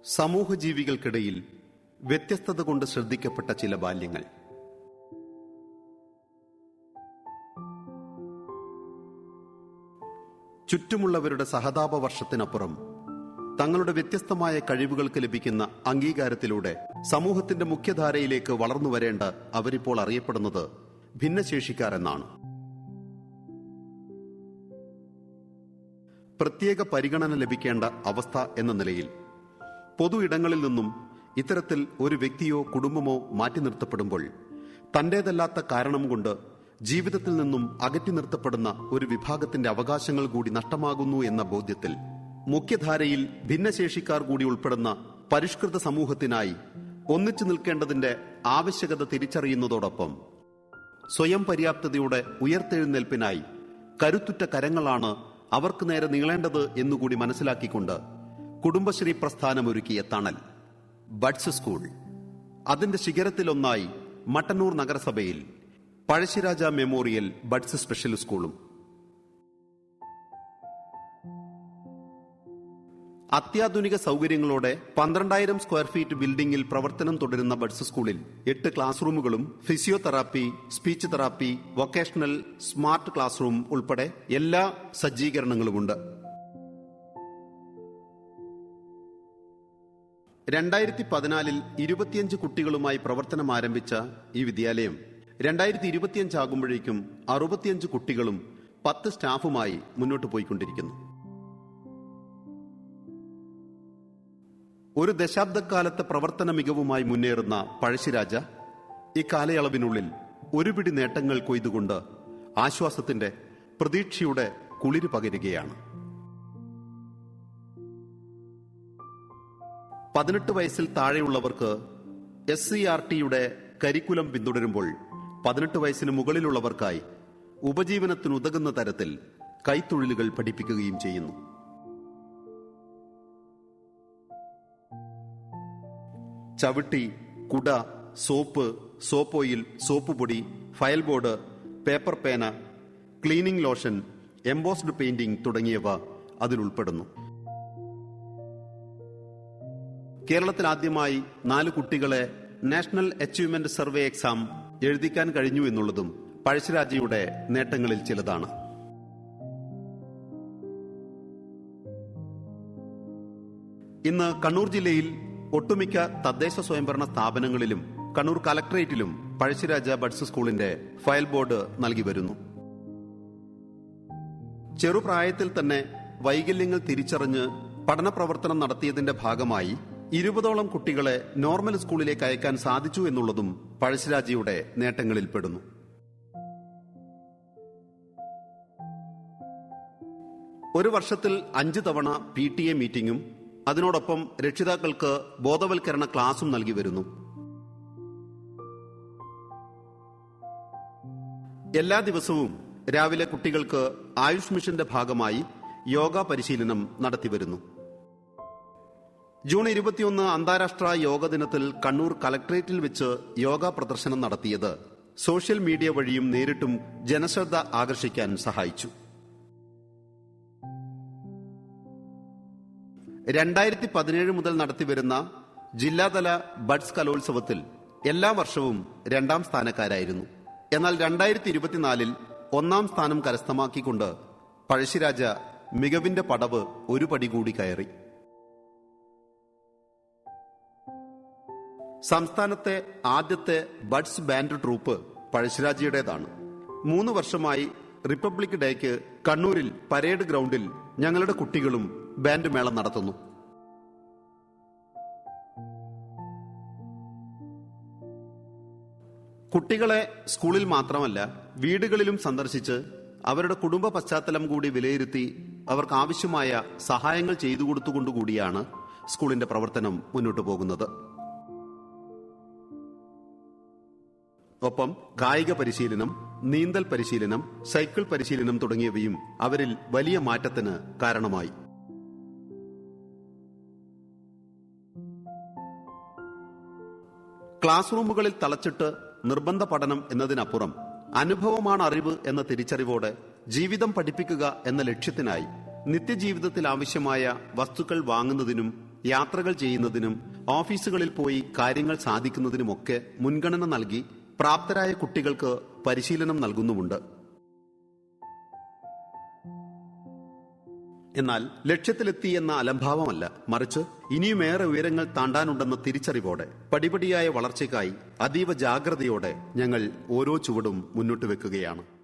സമൂഹജീവികൾക്കിടയിൽ വ്യത്യസ്തത കൊണ്ട് ശ്രദ്ധിക്കപ്പെട്ട ചില ബാല്യങ്ങൾ. ചുറ്റുമുള്ളവരുടെ സഹതാപവർഷത്തിനപ്പുറം തങ്ങളുടെ വ്യത്യസ്തമായ കഴിവുകൾക്ക് ലഭിക്കുന്ന അംഗീകാരത്തിലൂടെ സമൂഹത്തിന്റെ മുഖ്യധാരയിലേക്ക് വളർന്നു വരേണ്ട അവരിപ്പോൾ അറിയപ്പെടുന്നത് ഭിന്നശേഷിക്കാർ എന്നാണ്. പ്രത്യേക പരിഗണന ലഭിക്കേണ്ട അവസ്ഥ എന്ന നിലയിൽ പൊതു ഇടങ്ങളിൽ നിന്നും ഇത്തരത്തിൽ ഒരു വ്യക്തിയോ കുടുംബമോ മാറ്റി നിർത്തപ്പെടുമ്പോൾ തന്റേതല്ലാത്ത കാരണം കൊണ്ട് ജീവിതത്തിൽ നിന്നും അകറ്റി നിർത്തപ്പെടുന്ന ഒരു വിഭാഗത്തിന്റെ അവകാശങ്ങൾ കൂടി നഷ്ടമാകുന്നു എന്ന ബോധ്യത്തിൽ മുഖ്യധാരയിൽ ഭിന്നശേഷിക്കാർ കൂടി ഉൾപ്പെടുന്ന പരിഷ്കൃത സമൂഹത്തിനായി ഒന്നിച്ചു നിൽക്കേണ്ടതിന്റെ ആവശ്യകത തിരിച്ചറിയുന്നതോടൊപ്പം സ്വയം പര്യാപ്തതയുടെ ഉയർത്തെഴുന്നേൽപ്പിനായി കരുത്തുറ്റ കരങ്ങളാണ് അവർക്ക് നേരെ നീളേണ്ടത് എന്നുകൂടി മനസ്സിലാക്കിക്കൊണ്ട് കുടുംബശ്രീ പ്രസ്ഥാനമൊരുക്കിയ തണൽ ബഡ്സ് സ്കൂൾ, അതിന്റെ ശിഖരത്തിലൊന്നായി മട്ടന്നൂർ നഗരസഭയിൽ പഴശ്ശിരാജ മെമ്മോറിയൽ ബഡ്സ് സ്പെഷ്യൽ സ്കൂളും. അത്യാധുനിക സൗകര്യങ്ങളോടെ 12,000 സ്ക്വയർ ഫീറ്റ് ബിൽഡിംഗിൽ പ്രവർത്തനം തുടരുന്ന ബഡ്സ് സ്കൂളിൽ 8 ക്ലാസ് റൂമുകളും physiotherapy, speech therapy, vocational, smart class room ഉൾപ്പെടെ എല്ലാ സജ്ജീകരണങ്ങളുമുണ്ട്. 2014 25 കുട്ടികളുമായി പ്രവർത്തനം ആരംഭിച്ച ഈ വിദ്യാലയം 2025 ആകുമ്പോഴേക്കും 65 കുട്ടികളും 10 സ്റ്റാഫുമായി മുന്നോട്ട് പോയിക്കൊണ്ടിരിക്കുന്നു. ഒരു ദശാബ്ദക്കാലത്തെ പ്രവർത്തന മികവുമായി മുന്നേറുന്ന പഴശ്ശിരാജ ഇക്കാലയളവിനുള്ളിൽ ഒരുപിടി നേട്ടങ്ങൾ കൊയ്തുകൊണ്ട് ആശ്വാസത്തിന്റെ, പ്രതീക്ഷയുടെ കുളിര് പകരുകയാണ്. 18 വയസ്സിൽ താഴെയുള്ളവർക്ക് SCRT-യുടെ കരിക്കുലം പിന്തുടരുമ്പോൾ 18 വയസ്സിന് മുകളിലുള്ളവർക്കായി ഉപജീവനത്തിനുതകുന്ന തരത്തിൽ കൈത്തൊഴിലുകൾ പഠിപ്പിക്കുകയും ചെയ്യുന്നു. ചവിട്ടി, കുട, സോപ്പ്, സോപ്പ് ഓയിൽ, സോപ്പ് പൊടി, ഫയൽ ബോർഡ്, പേപ്പർ പേന, ക്ലീനിംഗ് ലോഷൻ, എംബോസ്ഡ് പെയിന്റിംഗ് തുടങ്ങിയവ അതിലുൾപ്പെടുന്നു. കേരളത്തിൽ ആദ്യമായി 4 കുട്ടികളെ നാഷണൽ അച്ചീവ്മെന്റ് സർവേ എക്സാം എഴുതിക്കാൻ കഴിഞ്ഞു എന്നുള്ളതും പഴശ്ശിരാജയുടെ നേട്ടങ്ങളിൽ ചിലതാണ്. ഇന്ന് കണ്ണൂർ ജില്ലയിൽ ഒട്ടുമിക്ക തദ്ദേശ സ്വയംഭരണ സ്ഥാപനങ്ങളിലും കണ്ണൂർ കലക്ടറേറ്റിലും പഴശ്ശിരാജ ബഡ്സ് സ്കൂളിന്റെ ഫയൽ ബോർഡ് നൽകി വരുന്നു. ചെറുപ്രായത്തിൽ തന്നെ വൈകല്യങ്ങൾ തിരിച്ചറിഞ്ഞ് പഠന പ്രവർത്തനം നടത്തിയതിന്റെ ഭാഗമായി 20ഓളം കുട്ടികളെ നോർമൽ സ്കൂളിലേക്ക് അയക്കാൻ സാധിച്ചു എന്നുള്ളതും പഴശ്ശിരാജയുടെ നേട്ടങ്ങളിൽപ്പെടുന്നു. ഒരു വർഷത്തിൽ 5 തവണ PTA മീറ്റിംഗും അതിനോടൊപ്പം രക്ഷിതാക്കൾക്ക് ബോധവൽക്കരണ ക്ലാസും നൽകി വരുന്നു. എല്ലാ ദിവസവും രാവിലെ കുട്ടികൾക്ക് ആയുഷ് മിഷന്റെ ഭാഗമായി യോഗ പരിശീലനം നടത്തിവരുന്നു. ജൂൺ 21 അന്താരാഷ്ട്ര യോഗ ദിനത്തിൽ കണ്ണൂർ കലക്ടറേറ്റിൽ വെച്ച് യോഗ പ്രദർശനം നടത്തിയത് സോഷ്യൽ മീഡിയ വഴിയും നേരിട്ടും ജനശ്രദ്ധ ആകർഷിക്കാൻ സഹായിച്ചു. 2017 മുതൽ നടത്തിവരുന്ന ജില്ലാതല ബഡ്സ് കലോത്സവത്തിൽ എല്ലാ വർഷവും 2ാം സ്ഥാനക്കാരായിരുന്നു. എന്നാൽ 2024 1ാം സ്ഥാനം കരസ്ഥമാക്കിക്കൊണ്ട് പഴശ്ശിരാജ മികവിന്റെ പടവ് ഒരു പടി കൂടി കയറി. സംസ്ഥാനത്തെ ആദ്യത്തെ ബഡ്സ് ബാൻഡ് ട്രൂപ്പ് പഴശ്ശിരാജയുടേതാണ്. 3 വർഷമായി റിപ്പബ്ലിക് ഡേക്ക് കണ്ണൂരിൽ പരേഡ് ഗ്രൗണ്ടിൽ ഞങ്ങളുടെ കുട്ടികളും ബാൻഡ് മേളം നടത്തുന്നു. കുട്ടികളെ സ്കൂളിൽ മാത്രമല്ല വീടുകളിലും സന്ദർശിച്ച് അവരുടെ കുടുംബ പശ്ചാത്തലം കൂടി വിലയിരുത്തി അവർക്ക് ആവശ്യമായ സഹായങ്ങൾ ചെയ്തു കൊടുത്തുകൊണ്ടുകൂടിയാണ് സ്കൂളിന്റെ പ്രവർത്തനം മുന്നോട്ടു പോകുന്നത്. ഒപ്പം കായിക പരിശീലനം, നീന്തൽ പരിശീലനം, സൈക്കിൾ പരിശീലനം തുടങ്ങിയവയും അവരിൽ വലിയ മാറ്റത്തിന് കാരണമായി. ക്ലാസ് റൂമുകളിൽ തളച്ചിട്ട് നിർബന്ധ പഠനം എന്നതിനപ്പുറം അനുഭവമാണ് അറിവ് എന്ന തിരിച്ചറിവോടെ ജീവിതം പഠിപ്പിക്കുക എന്ന ലക്ഷ്യത്തിനായി നിത്യജീവിതത്തിൽ ആവശ്യമായ വസ്തുക്കൾ വാങ്ങുന്നതിനും യാത്രകൾ ചെയ്യുന്നതിനും ഓഫീസുകളിൽ പോയി കാര്യങ്ങൾ സാധിക്കുന്നതിനുമൊക്കെ മുൻഗണന നൽകി പ്രാപ്തരായ കുട്ടികൾക്ക് പരിശീലനം നൽകുന്നുമുണ്ട്. എന്നാൽ ലക്ഷ്യത്തിലെത്തി എന്ന അലംഭാവമല്ല, മറിച്ച് ഇനിയുമേറെ ഉയരങ്ങൾ താണ്ടാനുണ്ടെന്ന തിരിച്ചറിവോടെ പടിപടിയായ വളർച്ചയ്ക്കായി അതീവ ജാഗ്രതയോടെ ഞങ്ങൾ ഓരോ ചുവടും മുന്നോട്ട് വെക്കുകയാണ്.